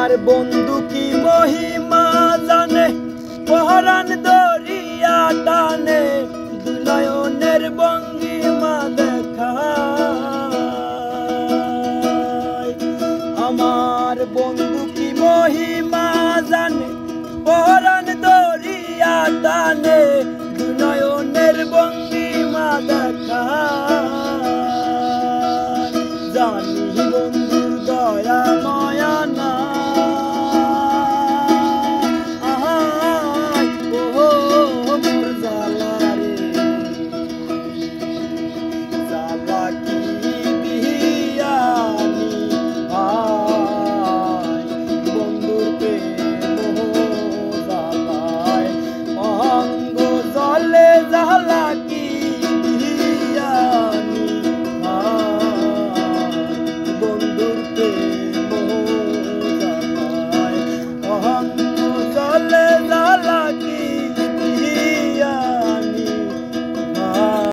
আমার বন্ধু কি মহিমা জানে, পহরান দরিয়া টানে, নয়নের ভঙ্গিমা দেখায়। আমার বন্ধু কি মহিমা জানে, পহরান দরিয়া টানে, নয়নের ভঙ্গিমা দেখায়। জানি বন্ধুর দয়া